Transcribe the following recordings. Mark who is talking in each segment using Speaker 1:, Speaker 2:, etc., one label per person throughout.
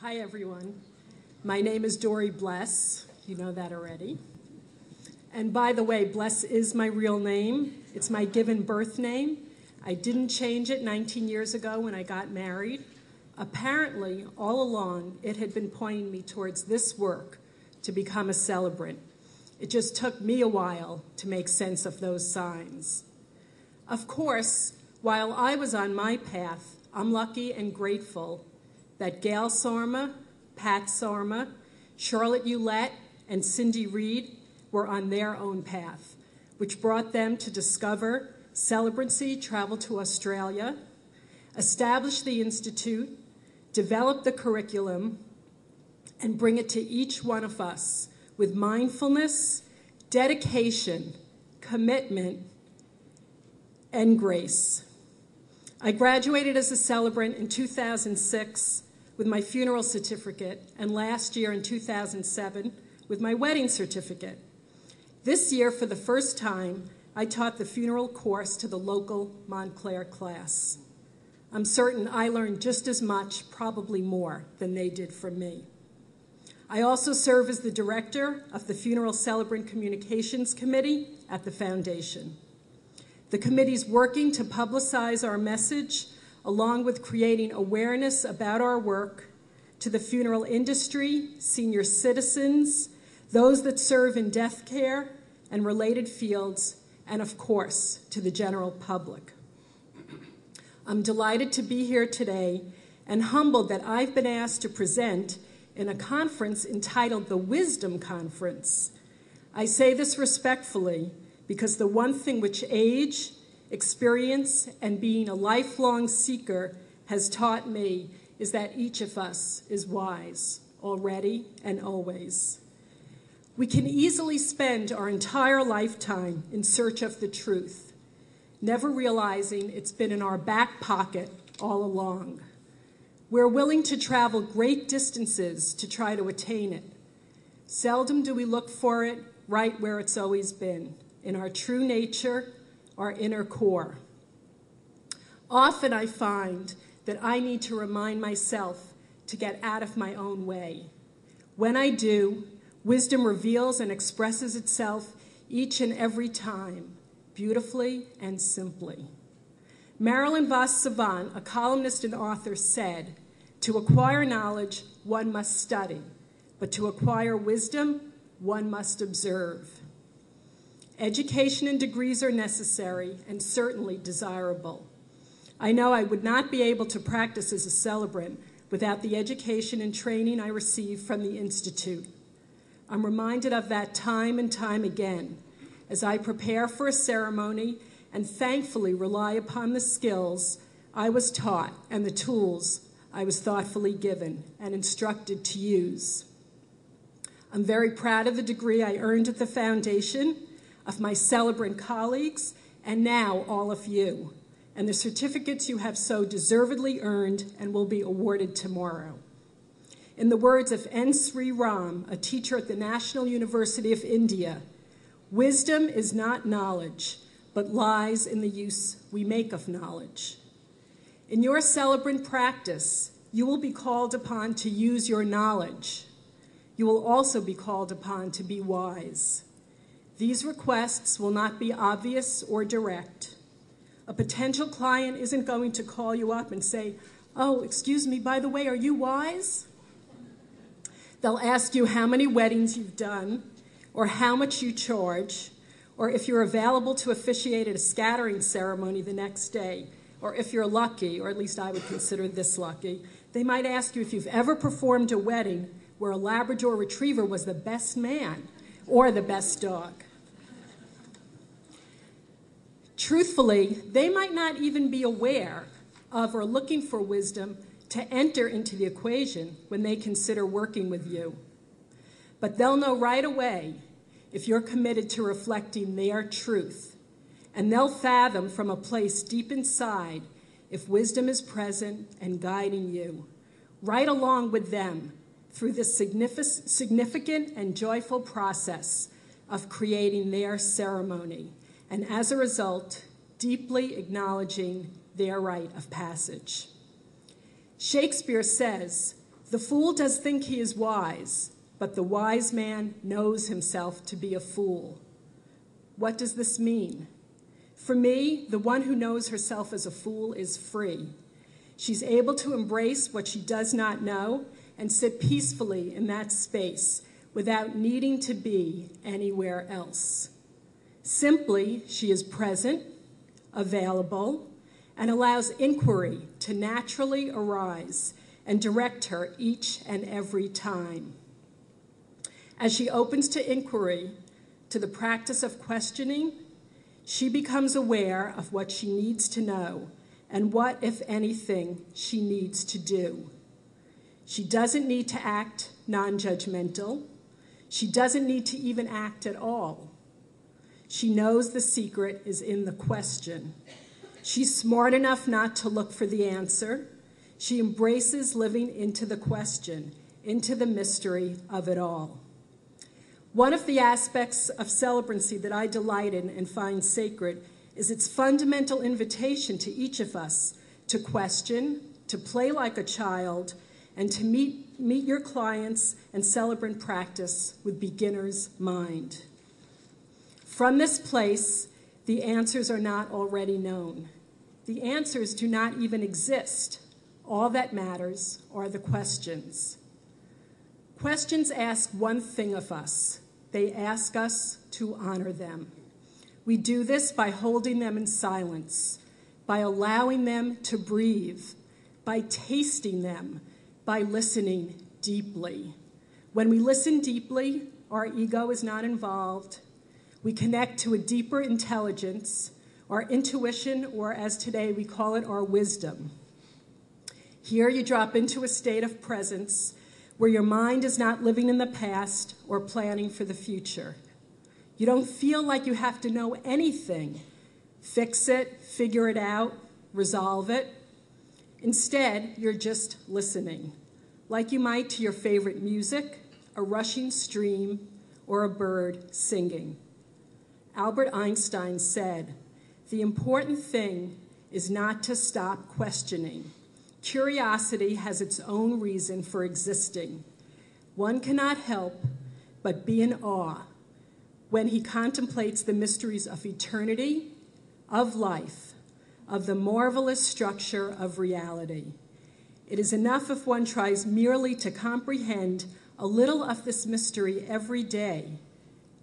Speaker 1: Hi, everyone. My name is Dory Bless. You know that already. And by the way, Bless is my real name. It's my given birth name. I didn't change it 19 years ago when I got married. Apparently, all along, it had been pointing me towards this work, to become a celebrant. It just took me a while to make sense of those signs. Of course, while I was on my path, I'm lucky and grateful that Gail Sarma, Pat Sarma, Charlotte Hewlett, and Cindy Reed were on their own path, which brought them to discover celebrancy, travel to Australia, establish the Institute, develop the curriculum, and bring it to each one of us with mindfulness, dedication, commitment, and grace. I graduated as a celebrant in 2006 with my funeral certificate, and last year in 2007 with my wedding certificate. This year, for the first time, I taught the funeral course to the local Montclair class. I'm certain I learned just as much, probably more, than they did from me. I also serve as the director of the Funeral Celebrant Communications Committee at the Foundation. The committee's working to publicize our message, along with creating awareness about our work to the funeral industry, senior citizens, those that serve in death care and related fields, and of course, to the general public. I'm delighted to be here today and humbled that I've been asked to present in a conference entitled the Wisdom Conference. I say this respectfully because the one thing which age, experience, and being a lifelong seeker has taught me is that each of us is wise, already and always. We can easily spend our entire lifetime in search of the truth, never realizing it's been in our back pocket all along. We're willing to travel great distances to try to attain it. Seldom do we look for it right where it's always been, in our true nature, our inner core. Often I find that I need to remind myself to get out of my own way. When I do, wisdom reveals and expresses itself each and every time, beautifully and simply. Marilyn Vos Savant, a columnist and author, said, "To acquire knowledge, one must study, but to acquire wisdom, one must observe." Education and degrees are necessary and certainly desirable. I know I would not be able to practice as a celebrant without the education and training I received from the Institute. I'm reminded of that time and time again as I prepare for a ceremony and thankfully rely upon the skills I was taught and the tools I was thoughtfully given and instructed to use. I'm very proud of the degree I earned at the Foundation, of my celebrant colleagues, and now all of you, and the certificates you have so deservedly earned and will be awarded tomorrow. In the words of N. Sri Ram, a teacher at the National University of India, "Wisdom is not knowledge, but lies in the use we make of knowledge." In your celebrant practice, you will be called upon to use your knowledge. You will also be called upon to be wise. These requests will not be obvious or direct. A potential client isn't going to call you up and say, "Oh, excuse me, by the way, are you wise?" They'll ask you how many weddings you've done, or how much you charge, or if you're available to officiate at a scattering ceremony the next day, or if you're lucky, or at least I would consider this lucky, they might ask you if you've ever performed a wedding where a Labrador Retriever was the best man or the best dog. Truthfully, they might not even be aware of or looking for wisdom to enter into the equation when they consider working with you. But they'll know right away if you're committed to reflecting their truth, and they'll fathom from a place deep inside if wisdom is present and guiding you, right along with them through this significant and joyful process of creating their ceremony, and as a result, deeply acknowledging their rite of passage. Shakespeare says, The fool does think he is wise, but the wise man knows himself to be a fool. What does this mean? For me, the one who knows herself as a fool is free. She's able to embrace what she does not know and sit peacefully in that space without needing to be anywhere else. Simply, she is present, available, and allows inquiry to naturally arise and direct her each and every time. As she opens to inquiry, to the practice of questioning, she becomes aware of what she needs to know and what, if anything, she needs to do. She doesn't need to act non-judgmental. She doesn't need to even act at all. She knows the secret is in the question. She's smart enough not to look for the answer. She embraces living into the question, into the mystery of it all. One of the aspects of celebrancy that I delight in and find sacred is its fundamental invitation to each of us to question, to play like a child, and to meet your clients and celebrant practice with beginner's mind. From this place, the answers are not already known. The answers do not even exist. All that matters are the questions. Questions ask one thing of us. They ask us to honor them. We do this by holding them in silence, by allowing them to breathe, by tasting them, by listening deeply. When we listen deeply, our ego is not involved. We connect to a deeper intelligence, our intuition, or as today we call it, our wisdom. Here you drop into a state of presence where your mind is not living in the past or planning for the future. You don't feel like you have to know anything, fix it, figure it out, resolve it. Instead, you're just listening, like you might to your favorite music, a rushing stream, or a bird singing. Albert Einstein said, "The important thing is not to stop questioning. Curiosity has its own reason for existing. One cannot help but be in awe when he contemplates the mysteries of eternity, of life, of the marvelous structure of reality. It is enough if one tries merely to comprehend a little of this mystery every day.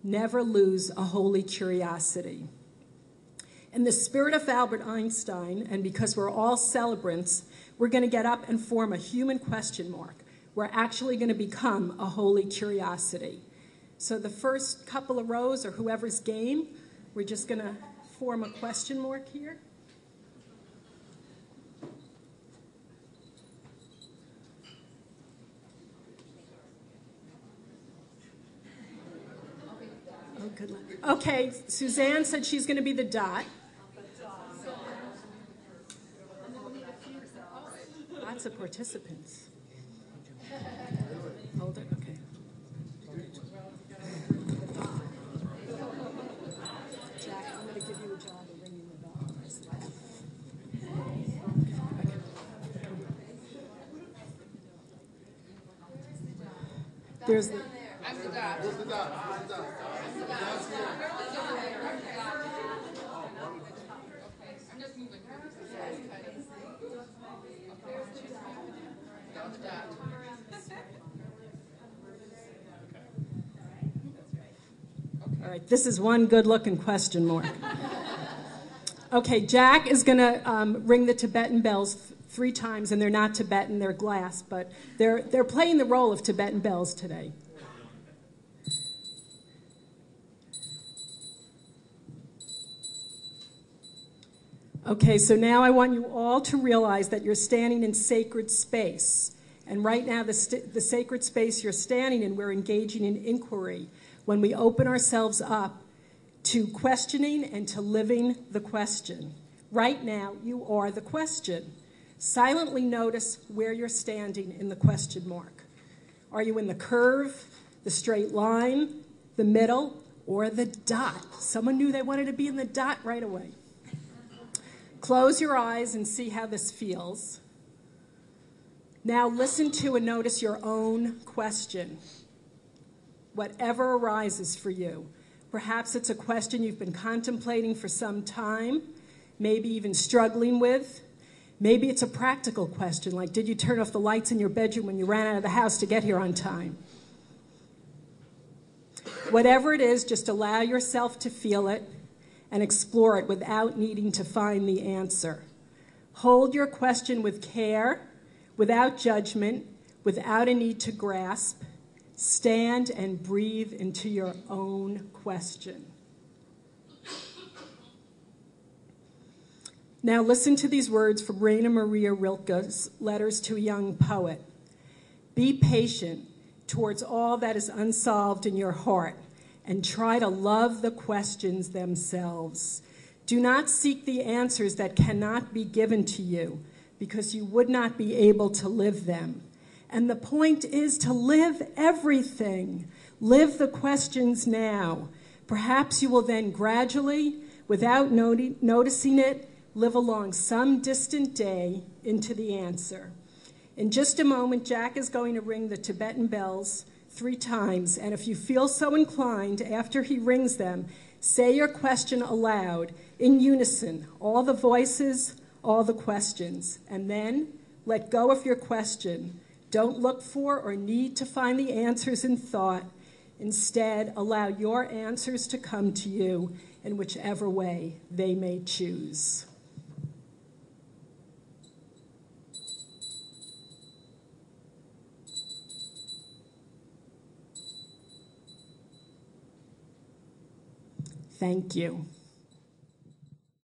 Speaker 1: Never lose a holy curiosity." In the spirit of Albert Einstein, and because we're all celebrants, we're going to get up and form a human question mark. We're actually going to become a holy curiosity. So the first couple of rows, or whoever's game, we're just going to form a question mark here. Oh, good luck. Okay, Suzanne said she's going to be the dot. Lots of participants. Hold it, okay. Jack, I'm going to give you a job of ringing the bell. There's the...
Speaker 2: I'm the dot. Who's the dot? Who's the dot? I'm just moving.
Speaker 1: All right, this is one good-looking question mark. Okay, Jack is going to ring the Tibetan bells 3 times, and they're not Tibetan, they're glass, but they're playing the role of Tibetan bells today. Okay, so now I want you all to realize that you're standing in sacred space. And right now, the sacred space you're standing in, we're engaging in inquiry when we open ourselves up to questioning and to living the question. Right now, you are the question. Silently notice where you're standing in the question mark. Are you in the curve, the straight line, the middle, or the dot? Someone knew they wanted to be in the dot right away. Close your eyes and see how this feels. Now listen to and notice your own question, whatever arises for you. Perhaps it's a question you've been contemplating for some time, maybe even struggling with. Maybe it's a practical question, like did you turn off the lights in your bedroom when you ran out of the house to get here on time? Whatever it is, just allow yourself to feel it and explore it without needing to find the answer. Hold your question with care, without judgment, without a need to grasp. Stand and breathe into your own question. Now listen to these words from Rainer Maria Rilke's Letters to a Young Poet. Be patient towards all that is unsolved in your heart and try to love the questions themselves. Do not seek the answers that cannot be given to you because you would not be able to live them. And the point is to live everything. Live the questions now. Perhaps you will then gradually, without noticing it, live along some distant day into the answer. In just a moment, Jack is going to ring the Tibetan bells 3 times, and if you feel so inclined, after he rings them, say your question aloud, in unison, all the voices, all the questions, and then let go of your question. Don't look for or need to find the answers in thought. Instead, allow your answers to come to you in whichever way they may choose. Thank you.